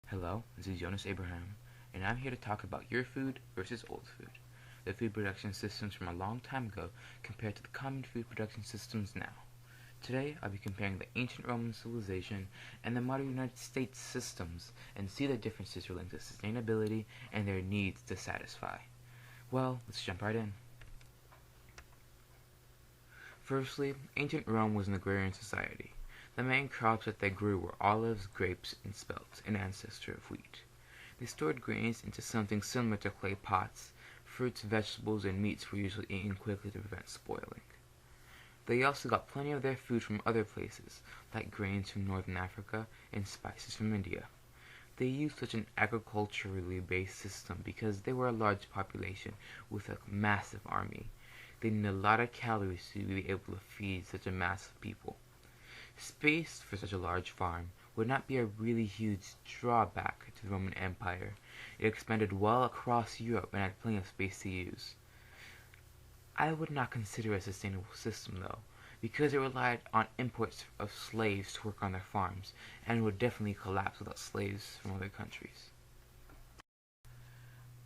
Hello, this is Jonas Abraham, and I'm here to talk about your food versus old food, the food production systems from a long time ago compared to the common food production systems now. Today, I'll be comparing the ancient Roman civilization and the modern United States systems and see the differences relating to sustainability and their needs to satisfy. Well, let's jump right in. Firstly, ancient Rome was an agrarian society. The main crops that they grew were olives, grapes, and spelt, an ancestor of wheat. They stored grains into something similar to clay pots. Fruits, vegetables, and meats were usually eaten quickly to prevent spoiling. They also got plenty of their food from other places, like grains from northern Africa and spices from India. They used such an agriculturally based system because they were a large population with a massive army. They needed a lot of calories to be able to feed such a mass of people. Space for such a large farm would not be a really huge drawback to the Roman Empire. It expanded well across Europe and had plenty of space to use. I would not consider it a sustainable system, though, because it relied on imports of slaves to work on their farms, and would definitely collapse without slaves from other countries.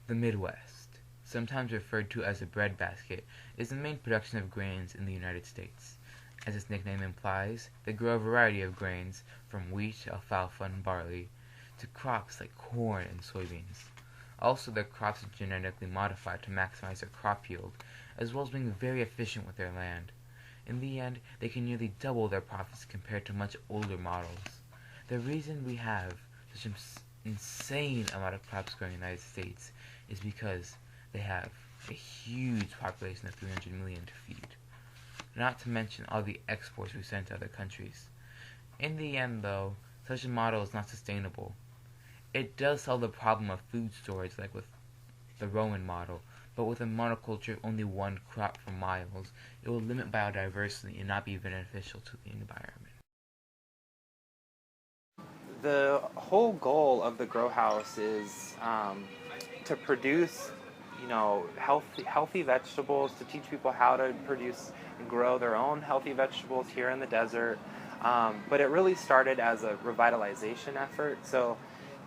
The Midwest, sometimes referred to as the breadbasket, is the main production of grains in the United States. As its nickname implies, they grow a variety of grains, from wheat, alfalfa, and barley, to crops like corn and soybeans. Also, their crops are genetically modified to maximize their crop yield, as well as being very efficient with their land. In the end, they can nearly double their profits compared to much older models. The reason we have such an insane amount of crops growing in the United States is because they have a huge population of 300 million to feed. Not to mention all the exports we send to other countries. In the end, though, such a model is not sustainable. It does solve the problem of food storage like with the Roman model, but with a monoculture of only one crop for miles, it will limit biodiversity and not be beneficial to the environment. The whole goal of the grow house is to produce, healthy vegetables, to teach people how to produce and grow their own healthy vegetables here in the desert. But it really started as a revitalization effort. So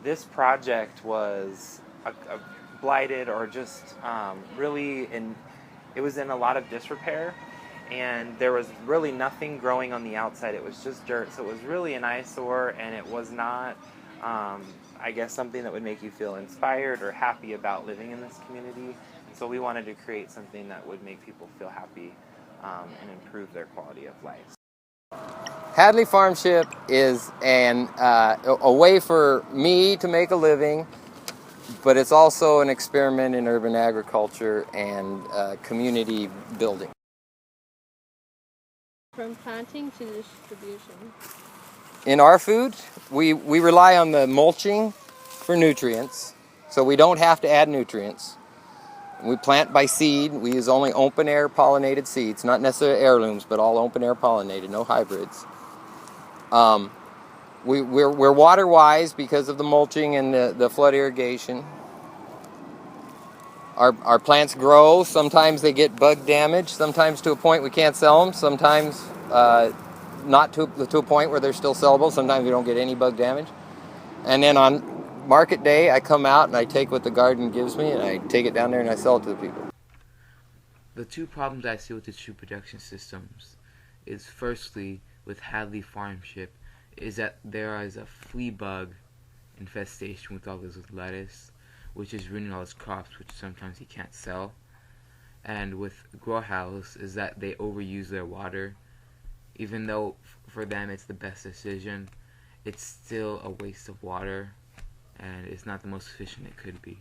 this project was a blighted or just it was in a lot of disrepair, and there was really nothing growing on the outside. It was just dirt, so it was really an eyesore, and it was not, I guess, something that would make you feel inspired or happy about living in this community. And so we wanted to create something that would make people feel happy and improve their quality of life. Hadley Farmship is a way for me to make a living, but it's also an experiment in urban agriculture and community building. From planting to distribution. In our food, we rely on the mulching for nutrients, so we don't have to add nutrients. We plant by seed. We use only open air pollinated seeds, not necessarily heirlooms, but all open air pollinated, no hybrids. We're water wise because of the mulching and the flood irrigation. Our plants grow. Sometimes they get bug damage. Sometimes to a point we can't sell them. Sometimes not to a point where they're still sellable. Sometimes we don't get any bug damage. And then on market day, I come out and I take what the garden gives me and I take it down there and I sell it to the people. The two problems I see with the two production systems is, firstly, with Hadley Farmship, is that there is a flea bug infestation with all this lettuce, which is ruining all his crops, which sometimes he can't sell. And with Grow House is that they overuse their water. Even though for them it's the best decision, it's still a waste of water, and it's not the most efficient it could be.